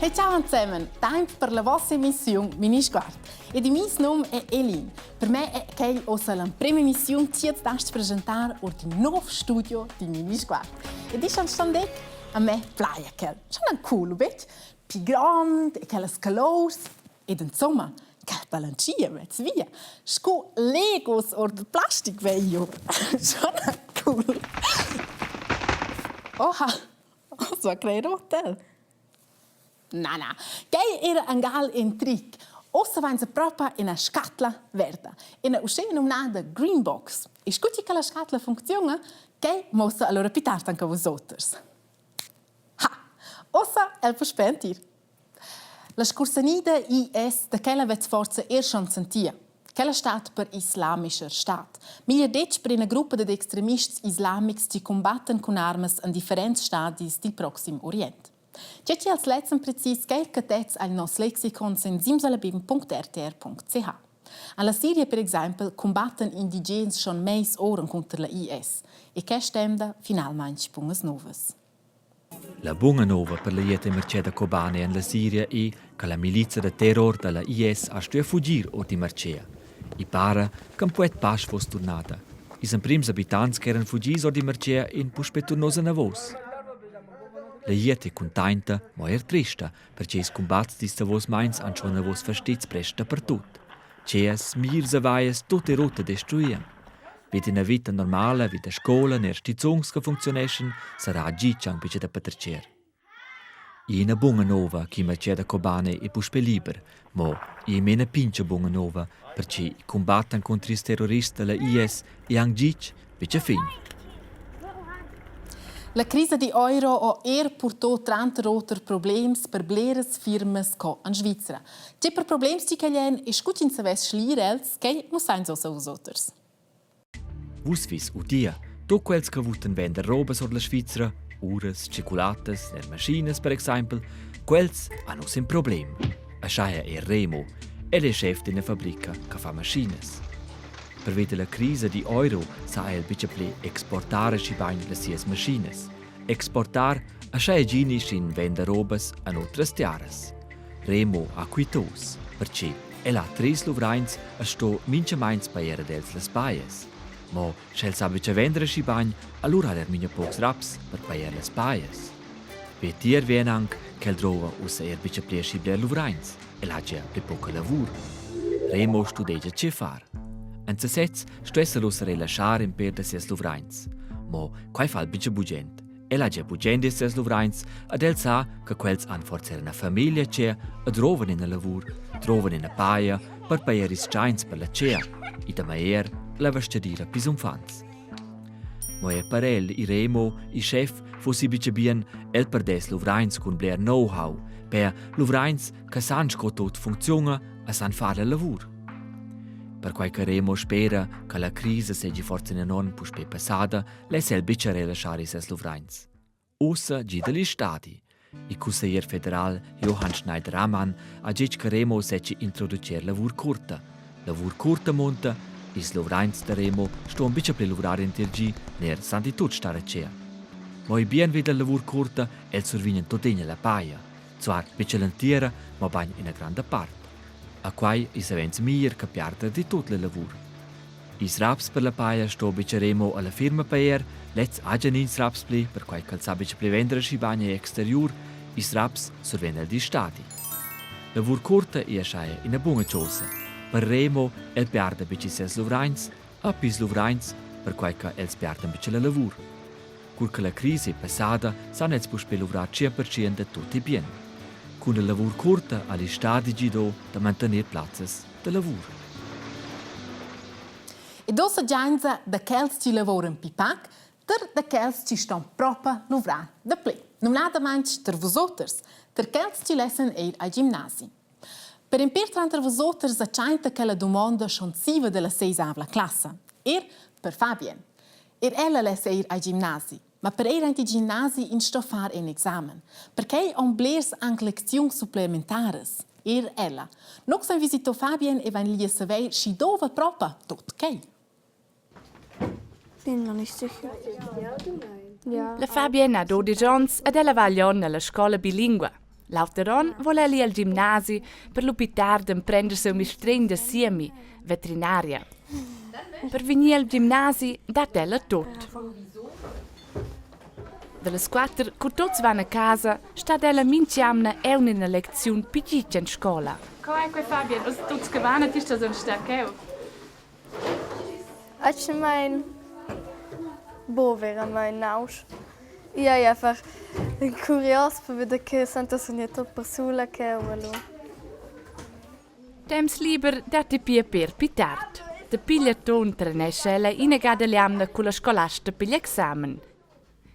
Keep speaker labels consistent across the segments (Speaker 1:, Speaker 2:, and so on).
Speaker 1: Hey, ciao zusammen, tempo per la vostra emissione Mini Sguard. E di mio nome è Elin. Per me è che la prima emissione ti è stata presentare il nuovo studio di Mini Sguard. E di sono stando a me playa che sono cool, vedi? Più grande, e che le scalose, ed insomma, che balancia, vedi via. Scu Legos o plastic veio. Sono cool. So a creare hotel. No. Che era un gal in trick. Ossa vanno proprio in una scatola verde. In una uscita nominata Green Box. E scusi che la scatola funziona, che mossa allora pitare anche voi outros. Ossa è per spentir. La scursanida IS da quella vez forza schon sentia. Quella stat per islamischer Staat. Miliardetsch per una gruppa di extremisti islamici che combattono con armi in differenti stadi del Proximo Oriente. C'è als letzten precis qualche tez al nos lexicon sen simsalabim.rtr.ch. Alla Siria, per esempio, combattono indigeni schon meis oren contro la IS. E che stemda finalmente bungas novas.
Speaker 2: La buona nova per la jete merceda cubana in la Siria è che la milizia de terror della IS ha studiato fuggire o di mercea. I pare che un po' pas fosse tornata. I sono primi abitanti che erano fuggiti o di mercea in puspetturnosa navos. La jete è contenta, ma è triste, perché i combatti di stavos mains hanno schon navos fastits presta per tutto. Ceas, mirs e vaias, tutte rotte destruiam. Vedi una vita normale, vita scuola, ner stizungs che funzionescen, sarà agicciang bice da patercer. I una buona nova che merceda cobane e puspe liber, ma i mena pincha buona nova, perché i combattan contro i terroristi della IS e angic bice fin.
Speaker 1: La crisi di euro ha portato 30 roter problemi per bleres firmes in Svizzera. C'è per problemi che gli è scucin se ves schlierels che non sanno so usoters.
Speaker 2: Vusvis udia, tu quels che vutten vender robes or la Svizzera, ures, chocolates, maschines per esempio, quels hanno un problem. A schaia è Remo, è chef di una fabbrica che fa maschines. Per vedere la crisi di euro sa el bice ple exportare ci bain le sies maschines. Exportar a schaia gini in vender robes an otras tiaras. Remo a quitos, perché el ha 3 luvrains a sto mince mains paiera dels las paies. Ma se el sabe vendere ci bagn, allora ha minha pocs raps per paier las paies. Vetier vien anche che el trova usa bice ple scibler luvrains, el ha già ple poca lavur. Remo studegia ce far. En sesez stessa lo se rilasciare in per de ses luvrains. Ma quai fa bice bugent. El ha già bugent de ses luvrains, ad el sa che quels han forza una famiglia ce a trovan in a lavur, trovan in a paia per paier is chains per la cea, i da maier la vestidira pisumfans. Ma per el, i Remo, i chef, fossi bice bien el per des luvrains con bler know-how, per luvrains che san sco tot funziona a san fare il lavur. Per quai che Remo spera che la crisi seggi forza non puspe passata, lei sel bice rilasciare ses luvrains. Ossa gi degli stati. Il consigliere federal Johann Schneider-Ammann ha detto che Remo seggi introducere lavur curta. Lavur curta monta, is luvrains de Remo sto un bice per lavorare in TRG ner santi tut stare cea. Ma i bien vede lavur curta el survinen totegna la paia. Zwar bice lentiera, ma bagn in a grande parte. A quai is avens mier che piarda di tut le lavur. Is raps per la paia sto bice Remo alla firma paier, let's agen ins raps pli, per quai calza bice pli vendere sci bagna exterior, is raps survenen di stati. Lavur curta e asciaia in a buona ciosa. Per Remo el piarda bici ses luvrains, a pis luvrains, per quai che els piarda bici la lavur. Cur che la crisi è passata, san els puspe luvrar 100% de tutti bien. Con il lavur curta agli stadi gido da mantenere plazzas de lavur.
Speaker 1: E dosa gianza da quels ci lavorano pipac, ter da quels ci stan proprio luvrar da ple. Non nada manch ter vosoters, ter quels ci lessen ai gimnasi. Per imperare tra vosoters acciaita che la domanda schon siva della 6ª classe. Per Fabien. Ella lesse ai gimnasi. Ma per anche i ginnasi in sto fare un esame. Perché on blers anche lezioni supplementares. Ella. Non san visito Fabien e van lia saver si dove proprio tot che.
Speaker 3: Bin noch nicht sicher. Ja.
Speaker 4: La Fabienne ha 12 anni ed ella va a Lion alla scuola bilingue.
Speaker 3: Lauteron vuole ali al gimnasi per l'upitar d'emprender un mistrin de siemi, veterinaria. Per venire al gimnasi dat ella tot. Dalle 4, cu tots van a casa, sta ella minciamna e una lezione piciccia in scuola.
Speaker 4: Come Fabian, os tuts che vanno ti sta un staccheo.
Speaker 5: Ich mein bo wäre mein Naus. Ja, einfach curios per vedere che Santa Sognata persona che è uno.
Speaker 3: Temps lieber dat de pia per pitart. De pigliaton trenescella inegada liamna con la scolasta per gli examen.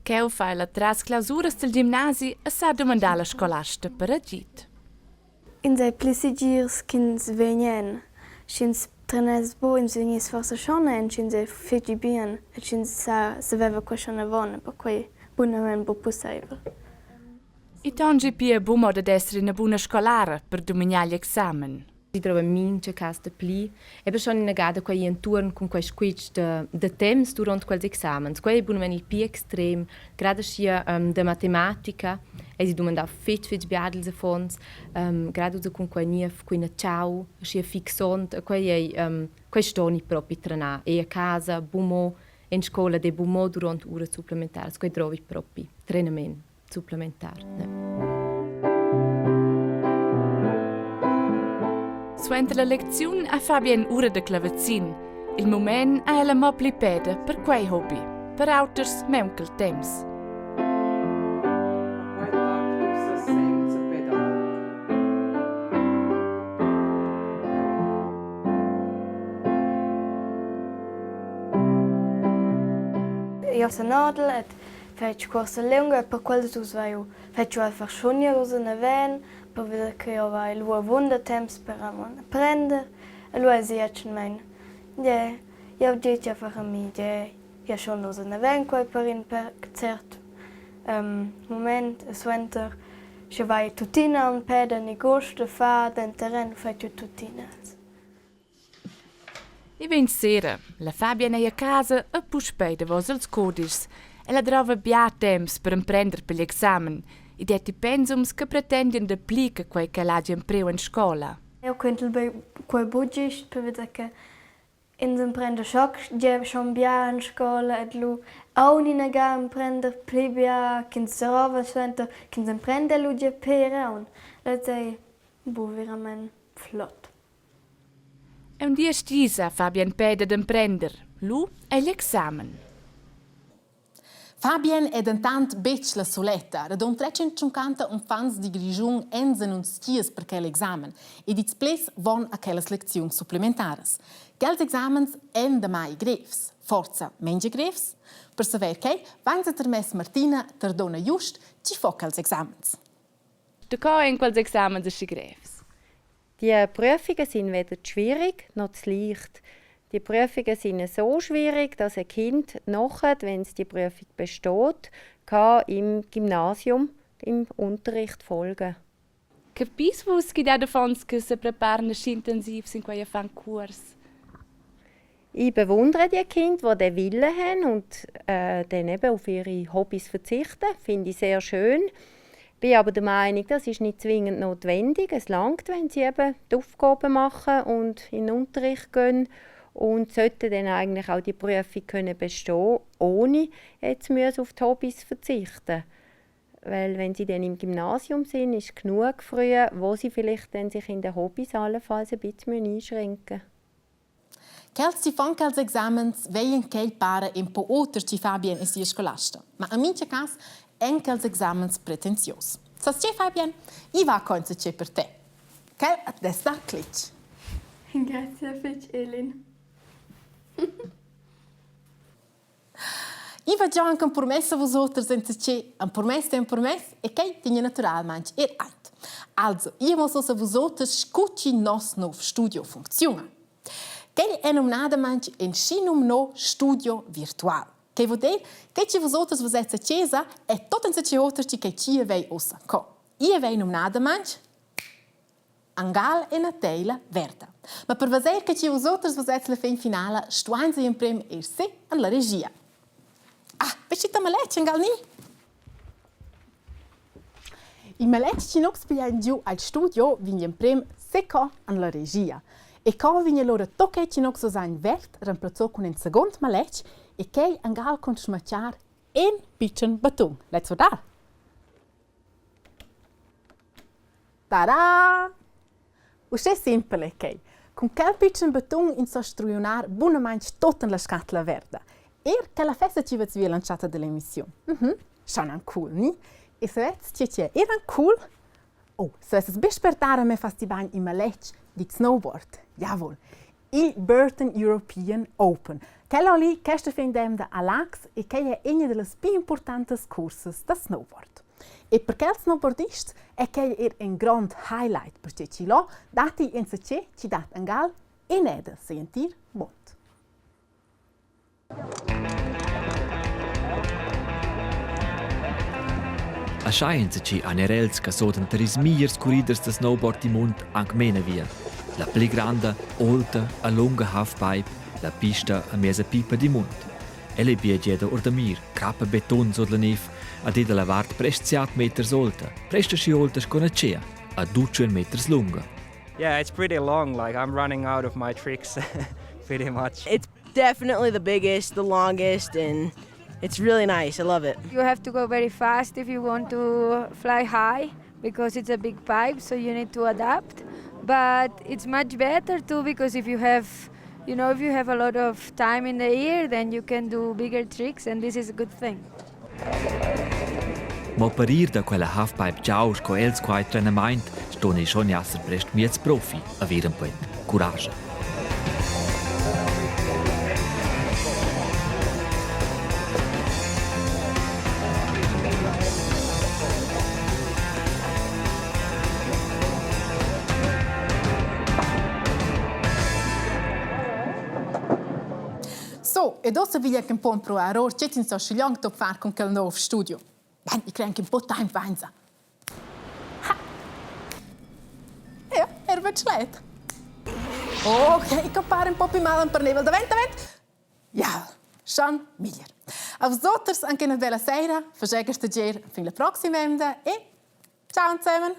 Speaker 3: Cheu fa la tras clausuras del gimnasi e sa domandare la scolasta per agit.
Speaker 5: In sei plisigirs kins venien. Schins trenes bo in segnis forse schon en schins sei figi bien. Schins sa se veva questione vona per quei bunamen bo possibile.
Speaker 3: I tongi pia bumo ad essere una buona scolara per dominare gli examen.
Speaker 6: Si trova mince cas de pli e per schon in gada quei in turn con quei squitch de temps durant quels examens. Quei bunamen il pi extrem, grada sia de matematica e si domanda fit biadels fons, grada usa con quei nief quei ciao, sia fixont, quei stoni proprio trana e a casa bumo in scuola de bumo durant ore supplementari. Quei trovi proprio trainement supplementar.
Speaker 3: Suente la lezione a Fabian ura de clavecin. Il moment a ella mobli peda per quei hobby. Per auters meunkel temps.
Speaker 5: Io sono Nadel e faccio corsa lunga e per quello tu sai faccio einfach schon ja una van per vedere che io vai lo wunder temps per apprendere e lo è jetzt mein ja io dico einfach a me ja schon una van qua per in per cert moment es winter je vai tutina un peda ni gosto fa den terreno faccio tutina.
Speaker 3: I ben sera, la Fabian è a casa e puspeda vos els codis. Ella trova bia temps per imprender per l'examen. I detti pensums che pretendian de plica quei che l'hagi impreu in scola.
Speaker 5: Io conto bei quei budget per vedere che in dem prende schock je schon bia in scola et lu au ni naga imprender plebia kin serva center kin dem prende lu je peraun. Let's say bu veramente flott.
Speaker 3: E un dia stisa Fabian peda d'imprender. Lu è l'examen.
Speaker 1: Fabian è intant bec la soletta, radon 350 fans di grigiun enzen uns dies per quel examen e dits ples von a quelles lezioni supplementares. Quels examens en de mai grefs, forza menja grefs, per saber che vanza ter mes Martina ter dona just ci fo quels examens.
Speaker 3: De co in quels examens ist grefs.
Speaker 7: Die Prüfungen sind weder schwierig noch zu leicht. Die Prüfungen sind so schwierig, dass ein Kind nachher, wenn es die Prüfung besteht, kann im Gymnasium im Unterricht folgen.
Speaker 3: Capis vos che da fons che se preparan intensiv in quei fan Kurs.
Speaker 7: Ich bewundere die Kinder, die den Willen haben und dann eben auf ihre Hobbys verzichten. Finde ich sehr schön. Ich bin aber der Meinung, das ist nicht zwingend notwendig. Es langt, wenn sie eben die Aufgaben machen und in den Unterricht gehen und sollten dann eigentlich auch die Prüfung können bestehen, ohne jetzt auf die Hobbys verzichten. Weil wenn sie dann im Gymnasium sind, ist genug früh, wo sie vielleicht dann sich in den Hobbys allenfalls ein bisschen einschränken müssen.
Speaker 1: Quels si fan quels examens veien quel para un po' oter ci Fabian e sia scolasta, ma in mince cas en quels examens pretenzios. Sas ce Fabian? I va conza ce per te. Quel at desta clic.
Speaker 5: Grazie fetch Elin.
Speaker 1: I va già anche un promessa a vosoter senza ce un promessa e che tiene naturalmente ait. Also, io mo so se vosoter scucci nos nov studio funziona. Quel è nominadamente in scinum no studio virtual. Che vuol dire che ci vosoter vosetza cesa e tot in se oter ci che ci vei ossa co. Io vei nominadamente Angal e una teila verda. Ma per vedere che ci vosoter vosetza la fin finale, stuanza in prem e se alla regia. Ah, bescitta maleccia, Angal ni? In Maletci nox pigliano giù al studio vignen prem secco alla regia. E come vignen loro tocche ci nox osain vert reemplazzo con un second Maletci e che angal con smacciar in piccin batung. Let's vedere. Tada! Usce simple che con quel piccin batung in sostruionar buonamente tutta la scatola verde. Che la festa ci vez via lanciata dell'emissione. Schon cool, ni? E se vezi ce era cool? Oh, se vezi bespertare me festival in Maletsch di snowboard. Jawohl. Il Burton European Open. Quello lì che sta fendem da Alax e che è una delle più importanti corse da snowboard. E per quel snowboardist è che è un grande highlight perché ci lo dati in se ci dat un gal e neda sentir mont.
Speaker 2: A scienza ci anerels che sono tra i migliori corridors de snowboard di mondo anche meno via. La più grande, alta e lunga halfpipe, la pista a mezza pipa di mondo. E le biegge da ordamir, crappa beton sotto la neve, a de la vart prest 7 meters alta, prest sci alta con a cea, a 200 meters lunga.
Speaker 8: Yeah, it's pretty long, like I'm running out of my tricks, pretty much.
Speaker 9: It's definitely the biggest, the longest, and it's really nice. I love it.
Speaker 10: You have to go very fast if you want to fly high because it's a big pipe, so you need to adapt. But it's much better too because if you have a lot of time in the year, then you can do bigger tricks, and this is a good thing.
Speaker 2: Ma parir da quella halfpipe giaus co els quai trenament, stone schon jasser prest miez profi, a viren poet. Courage.
Speaker 1: So, e adesso voglio che un po' provare ora c'è in so scegliamo top fare con quel nuovo studio. Ben, ich kriege ein po' time weinsa. Ha! Ja, wird schlecht. Okay, ich compare un po' più male per nevel davant. Ja, schon miglior. A vosotters anche una bella sera, facegger stagier fin la prossima e ciao zusammen.